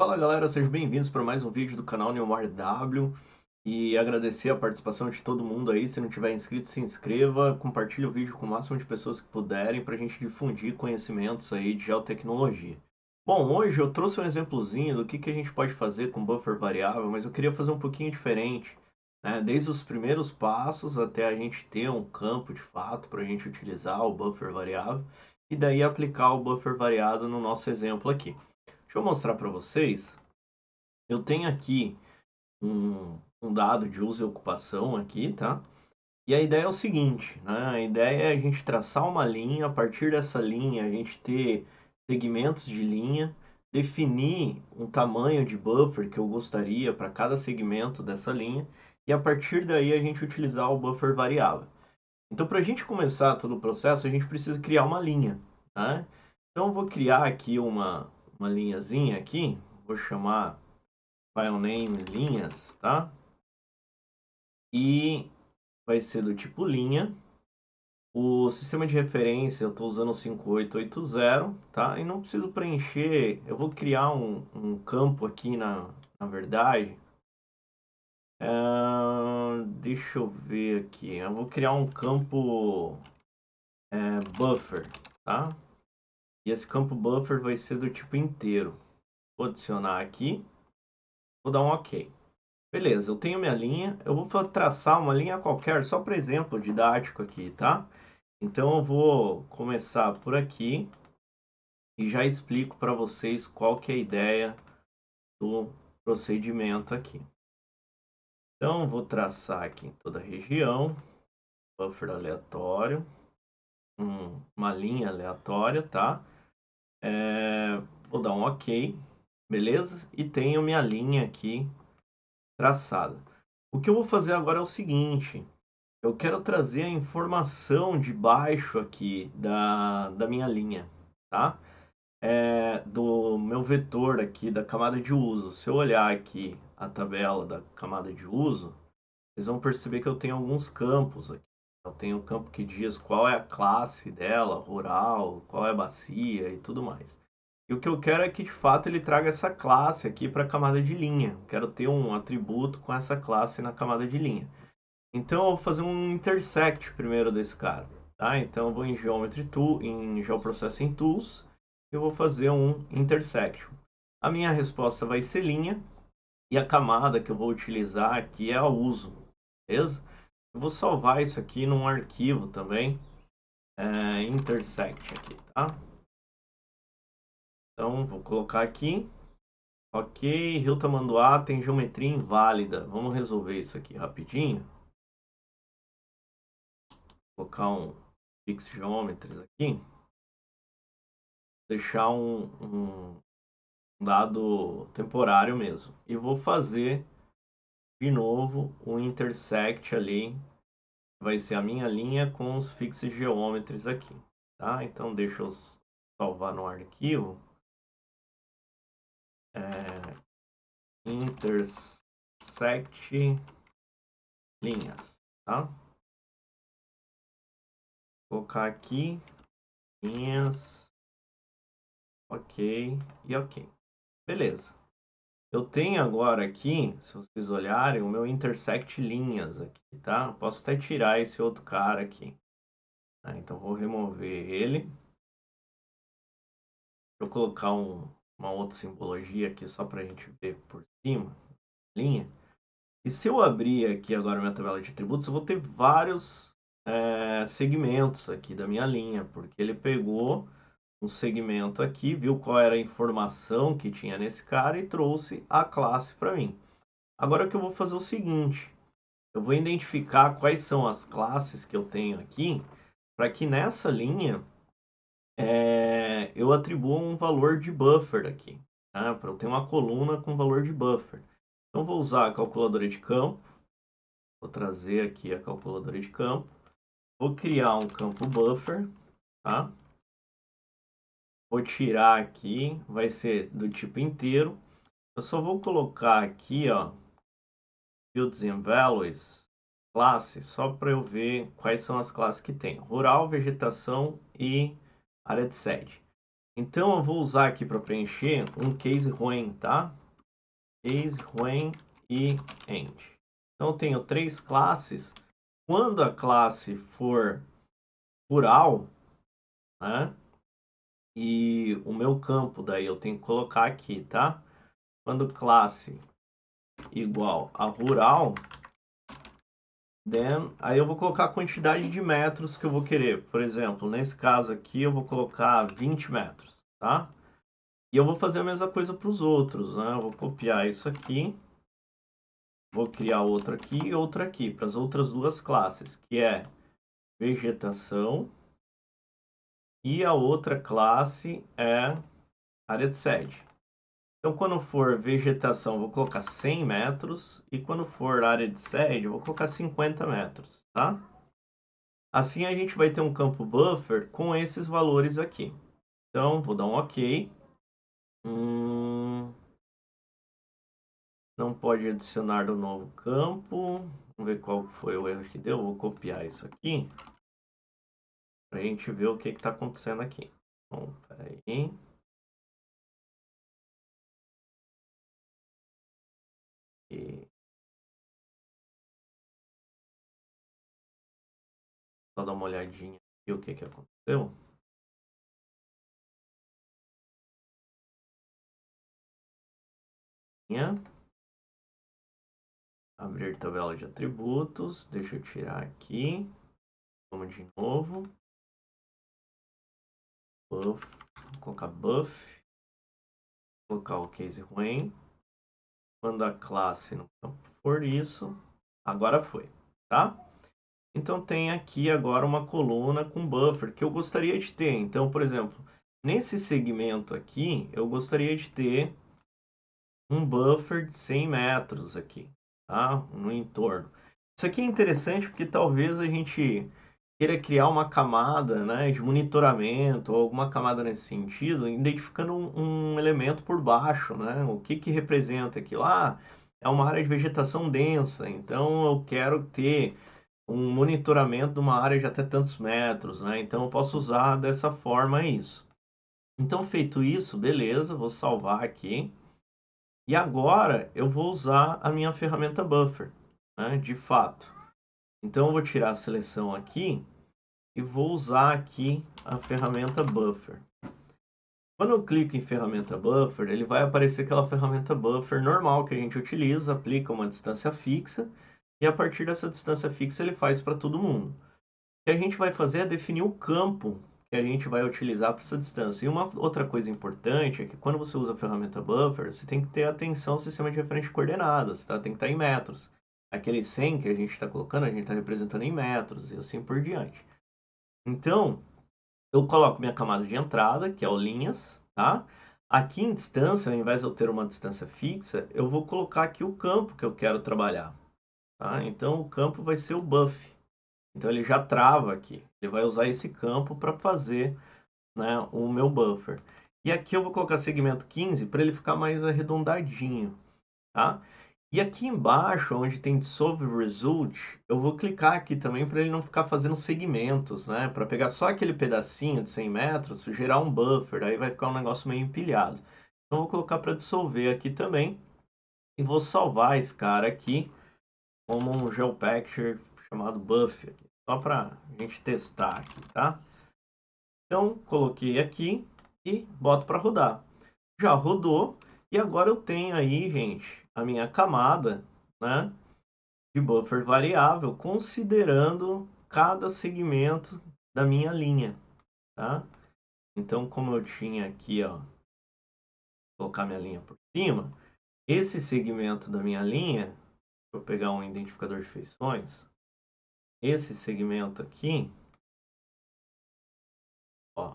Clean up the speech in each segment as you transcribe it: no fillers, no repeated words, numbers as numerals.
Fala galera, sejam bem-vindos para mais um vídeo do canal NeomarW e agradecer a participação de todo mundo aí. Se não tiver inscrito, se inscreva, compartilhe o vídeo com o máximo de pessoas que puderem para a gente difundir conhecimentos aí de geotecnologia. Bom, hoje eu trouxe um exemplozinho do que a gente pode fazer com buffer variável, mas eu queria fazer um pouquinho diferente, né? Desde os primeiros passos até a gente ter um campo de fato para a gente utilizar o buffer variável e daí aplicar o buffer variado no nosso exemplo aqui. Deixa eu mostrar para vocês. Eu tenho aqui um dado de uso e ocupação aqui, tá? E a ideia é o seguinte, né? A ideia é a gente traçar uma linha, a partir dessa linha a gente ter segmentos de linha, definir um tamanho de buffer que eu gostaria para cada segmento dessa linha, e a partir daí a gente utilizar o buffer variável. Então, para a gente começar todo o processo, a gente precisa criar uma linha, tá? Então, eu vou criar aqui uma linhazinha aqui, vou chamar filename linhas, tá? E vai ser do tipo linha. O sistema de referência eu estou usando o 5880, tá? E não preciso preencher, eu vou criar um campo aqui na verdade. Deixa eu ver aqui, eu vou criar um campo buffer, tá? E esse campo buffer vai ser do tipo inteiro. Vou adicionar aqui, vou dar um OK. Beleza, eu tenho minha linha, eu vou traçar uma linha qualquer, só para exemplo didático aqui, tá? Então eu vou começar por aqui e já explico para vocês qual que é a ideia do procedimento aqui. Então vou traçar aqui em toda a região, buffer aleatório, uma linha aleatória, tá? Vou dar um OK, beleza? E tenho minha linha aqui traçada. O que eu vou fazer agora é o seguinte: eu quero trazer a informação de baixo aqui da minha linha, tá? Do meu vetor aqui da camada de uso. Se eu olhar aqui a tabela da camada de uso, vocês vão perceber que eu tenho alguns campos aqui. Eu tenho o campo que diz qual é a classe dela, rural, qual é a bacia e tudo mais. E o que eu quero é que de fato ele traga essa classe aqui para a camada de linha. Eu quero ter um atributo com essa classe na camada de linha. Então eu vou fazer um intersect primeiro desse cara, tá? Então eu vou em Geometry Tool, em Geoprocessing Tools, eu vou fazer um intersection. A minha resposta vai ser linha e a camada que eu vou utilizar aqui é a uso, beleza? Eu vou salvar isso aqui num arquivo também, intersect aqui, tá? Então vou colocar aqui, ok, Rio Tamanduá tem geometria inválida. Vamos resolver isso aqui rapidinho. Vou colocar um fix geometries aqui. Deixar um dado temporário mesmo. E vou fazer de novo o intersect ali. Vai ser a minha linha com os fixed geometries aqui. Tá? Então deixa eu salvar no arquivo. Intersect linhas. Tá? Vou colocar aqui linhas. Ok e ok. Beleza. Eu tenho agora aqui, se vocês olharem, o meu intersect linhas aqui, tá? Posso até tirar esse outro cara aqui. Tá? Então vou remover ele. Vou colocar uma outra simbologia aqui só para a gente ver por cima, linha. E se eu abrir aqui agora minha tabela de atributos, eu vou ter vários segmentos aqui da minha linha, porque ele pegou um segmento aqui, viu qual era a informação que tinha nesse cara e trouxe a classe para mim. Agora o que eu vou fazer é o seguinte: eu vou identificar quais são as classes que eu tenho aqui, para que nessa linha eu atribua um valor de buffer aqui, tá? Para eu ter uma coluna com valor de buffer. Então vou usar a calculadora de campo, vou trazer aqui a calculadora de campo, vou criar um campo buffer, tá? Vou tirar aqui, vai ser do tipo inteiro. Eu só vou colocar aqui, ó, fields and values, classe, só para eu ver quais são as classes que tem. Rural, vegetação e área de sede. Então, eu vou usar aqui para preencher um case when, tá? Case when e end. Então, eu tenho 3 classes. Quando a classe for plural, né? E o meu campo daí eu tenho que colocar aqui, tá? Quando classe igual a rural, then, aí eu vou colocar a quantidade de metros que eu vou querer. Por exemplo, nesse caso aqui eu vou colocar 20 metros, tá? E eu vou fazer a mesma coisa para os outros, né? Eu vou copiar isso aqui, vou criar outro aqui e outro aqui, para as outras duas classes, que é vegetação e a outra classe é área de sede. Então, quando for vegetação, eu vou colocar 100 metros. E quando for área de sede, eu vou colocar 50 metros, tá? Assim, a gente vai ter um campo buffer com esses valores aqui. Então, vou dar um OK. Não pode adicionar do novo campo. Vamos ver qual foi o erro que deu. Vou copiar isso aqui. Para a gente ver o que está acontecendo aqui. Então, peraí. Só dar uma olhadinha aqui o que aconteceu. Abrir tabela de atributos. Deixa eu tirar aqui. Vamos de novo. Buff. Vou colocar buff. Vou colocar o case when. Quando a classe no campo for isso. Agora foi, tá? Então tem aqui agora uma coluna com buffer que eu gostaria de ter. Então, por exemplo, nesse segmento aqui, eu gostaria de ter um buffer de 100 metros aqui, tá? No entorno. Isso aqui é interessante porque talvez a gente queira criar uma camada, né, de monitoramento ou alguma camada nesse sentido, identificando um elemento por baixo, né? O que representa aquilo? Ah, é uma área de vegetação densa, então eu quero ter um monitoramento de uma área de até tantos metros, né? Então eu posso usar dessa forma isso. Então, feito isso, beleza, vou salvar aqui. E agora eu vou usar a minha ferramenta Buffer, né, de fato. Então eu vou tirar a seleção aqui e vou usar aqui a ferramenta Buffer. Quando eu clico em ferramenta Buffer, ele vai aparecer aquela ferramenta Buffer normal que a gente utiliza, aplica uma distância fixa e a partir dessa distância fixa ele faz para todo mundo. O que a gente vai fazer é definir o campo que a gente vai utilizar para essa distância. E uma outra coisa importante é que quando você usa a ferramenta Buffer, você tem que ter atenção ao sistema de referência de coordenadas, tá? Tem que estar em metros. Aquele 100 que a gente está colocando, a gente está representando em metros e assim por diante. Então, eu coloco minha camada de entrada, que é o linhas, tá? Aqui em distância, ao invés de eu ter uma distância fixa, eu vou colocar aqui o campo que eu quero trabalhar, tá? Então, o campo vai ser o buff. Então ele já trava aqui. Ele vai usar esse campo para fazer, né, o meu buffer. E aqui eu vou colocar segmento 15 para ele ficar mais arredondadinho, tá? E aqui embaixo, onde tem Dissolve Result, eu vou clicar aqui também para ele não ficar fazendo segmentos, né? Para pegar só aquele pedacinho de 100 metros, gerar um buffer, aí vai ficar um negócio meio empilhado. Então eu vou colocar para dissolver aqui também. E vou salvar esse cara aqui como um GeoPacture chamado Buff aqui. Só para a gente testar aqui, tá? Então, coloquei aqui e boto para rodar. Já rodou e agora eu tenho aí, gente, a minha camada, né, de buffer variável, considerando cada segmento da minha linha, tá? Então, como eu tinha aqui, ó, vou colocar minha linha por cima, esse segmento da minha linha, vou pegar um identificador de feições, esse segmento aqui, ó,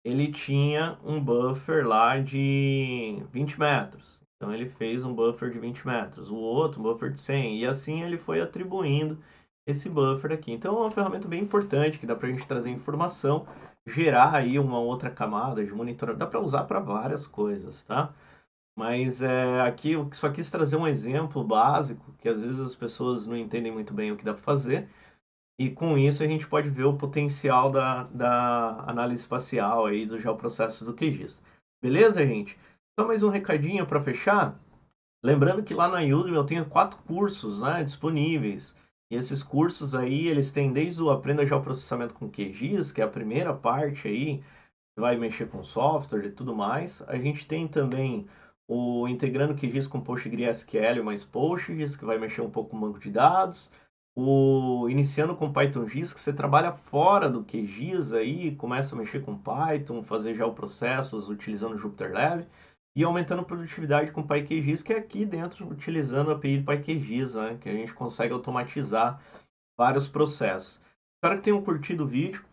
ele tinha um buffer lá de 20 metros. Então ele fez um buffer de 20 metros, o outro um buffer de 100, e assim ele foi atribuindo esse buffer aqui. Então é uma ferramenta bem importante, que dá para a gente trazer informação, gerar aí uma outra camada de monitoramento, dá para usar para várias coisas, tá? Mas aqui eu só quis trazer um exemplo básico, que às vezes as pessoas não entendem muito bem o que dá para fazer, E com isso a gente pode ver o potencial da análise espacial aí dos geoprocessos do QGIS. Beleza, gente? Só mais um recadinho para fechar. Lembrando que lá na Udemy eu tenho 4 cursos, né, disponíveis. E esses cursos aí, eles têm desde o Aprenda Geoprocessamento com QGIS, que é a primeira parte aí, que vai mexer com software e tudo mais. A gente tem também o Integrando QGIS com PostgreSQL mais Postgres, que vai mexer um pouco com o banco de dados. O Iniciando com Python GIS, que você trabalha fora do QGIS aí, começa a mexer com Python, fazer geoprocessos utilizando o JupyterLab e aumentando a produtividade com o PyQGIS, que é aqui dentro utilizando a API do PyQGIS, né, que a gente consegue automatizar vários processos. Espero que tenham curtido o vídeo.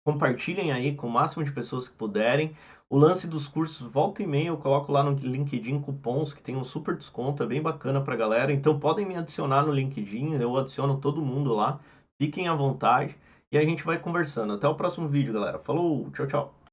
Compartilhem aí com o máximo de pessoas que puderem. O lance dos cursos, volta e meia, eu coloco lá no LinkedIn cupons que tem um super desconto, é bem bacana pra galera. Então podem me adicionar no LinkedIn, eu adiciono todo mundo lá. Fiquem à vontade e a gente vai conversando. Até o próximo vídeo, galera. Falou, tchau, tchau.